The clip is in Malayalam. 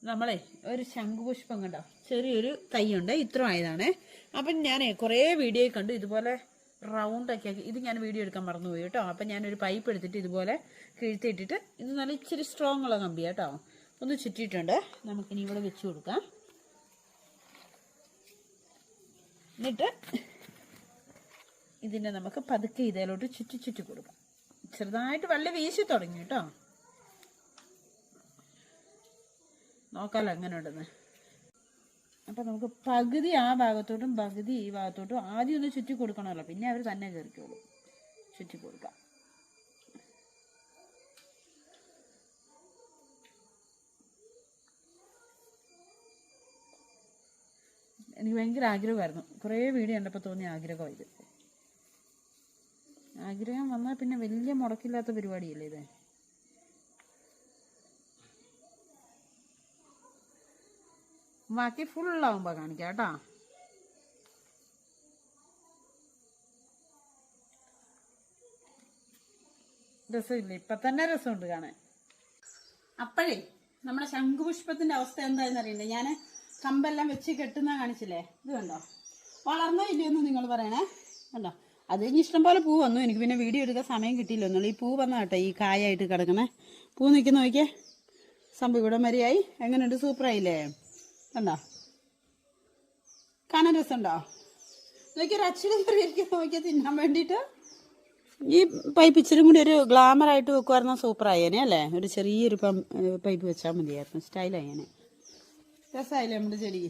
നമ്മളെ ഒരു ശംഖുപുഷ്പം കണ്ടോ, ചെറിയൊരു തൈയുണ്ട്, ഇത്ര ആയതാണ്. അപ്പം ഞാൻ കുറേ വീഡിയോ കണ്ടു ഇതുപോലെ റൗണ്ടൊക്കെ ആക്കി. ഇത് ഞാൻ വീഡിയോ എടുക്കാൻ മറന്നുപോയി കേട്ടോ. അപ്പം ഞാനൊരു പൈപ്പ് എടുത്തിട്ട് ഇതുപോലെ കിഴ്ത്തിയിട്ടിട്ട്, ഇത് നല്ല ഇച്ചിരി സ്ട്രോങ് ഉള്ള കമ്പിയാണ് കേട്ടോ, ഒന്ന് ചുറ്റിയിട്ടുണ്ട്. നമുക്കിനി ഇവിടെ വെച്ച് കൊടുക്കാം. എന്നിട്ട് ഇതിനെ നമുക്ക് പതുക്കെ ഇതിലോട്ട് ചുറ്റി കൊടുക്കാം. ചെറുതായിട്ട് വള്ളി വീശി തുടങ്ങി കേട്ടോ. നോക്കാമല്ലോ എങ്ങനെ ഉണ്ടെന്ന്. അപ്പം നമുക്ക് പകുതി ആ ഭാഗത്തോട്ടും പകുതി ഈ ഭാഗത്തോട്ടും ആദ്യം ഒന്ന് ചുറ്റി കൊടുക്കണമല്ലോ, പിന്നെ അവർ തന്നെ കയറിക്കോളും. ചുറ്റി കൊടുക്കാം. എനിക്ക് ഭയങ്കര ആഗ്രഹമായിരുന്നു, കുറേ വീഡിയോ കണ്ടപ്പോൾ തോന്നിയ ആഗ്രഹമാണ് ഇത്. ആഗ്രഹം വന്നാൽ പിന്നെ വലിയ മുടക്കില്ലാത്ത പരിപാടിയല്ലേ ഇത്. ബാക്കി ഫുള്ളാവുമ്പോൾ കാണിക്കാം കേട്ടോ. രസമില്ലേ? ഇപ്പം തന്നെ രസമുണ്ട് കാണാൻ. അപ്പോഴേ നമ്മുടെ ശംഖുപുഷ്പത്തിൻ്റെ അവസ്ഥ എന്താണെന്ന് അറിയണ്ടേ? ഞാൻ കമ്പെല്ലാം വെച്ച് കെട്ടുന്ന കാണിച്ചില്ലേ, ഇത് കണ്ടോ, വളർന്നോ ഇല്ലയെന്ന് നിങ്ങൾ പറയണേ. കണ്ടോ, അത് കഴിഞ്ഞ് ഇഷ്ടംപോലെ പൂ വന്നു. എനിക്ക് പിന്നെ വീഡിയോ എടുക്കാൻ സമയം കിട്ടിയില്ല ഒന്നുള്ളൂ. ഈ പൂ വന്ന കേട്ടോ, ഈ കായായിട്ട് കിടക്കണേ പൂ നിൽക്കുന്ന നോക്കിയേ. സംഭവം ഇവിടെ മരിയായി. എങ്ങനെയുണ്ട്? സൂപ്പറായില്ലേ? കണ്ടോ, കാണാൻ രസമുണ്ടോ? നോക്കിയൊരു അച്ഛനെ കയറിയിരിക്കും നോക്കിയാൽ തിന്നാൻ വേണ്ടിയിട്ട്. ഈ പൈപ്പ് ഇച്ചിരി കൂടി ഒരു ഗ്ലാമറായിട്ട് വെക്കുമായിരുന്നു, സൂപ്പറായേനെ അല്ലേ? ഒരു ചെറിയൊരു പൈപ്പ് വെച്ചാൽ മതിയായിരുന്നു, സ്റ്റൈലായേനെ. രസമായില്ലേ നമ്മുടെ ചെടി?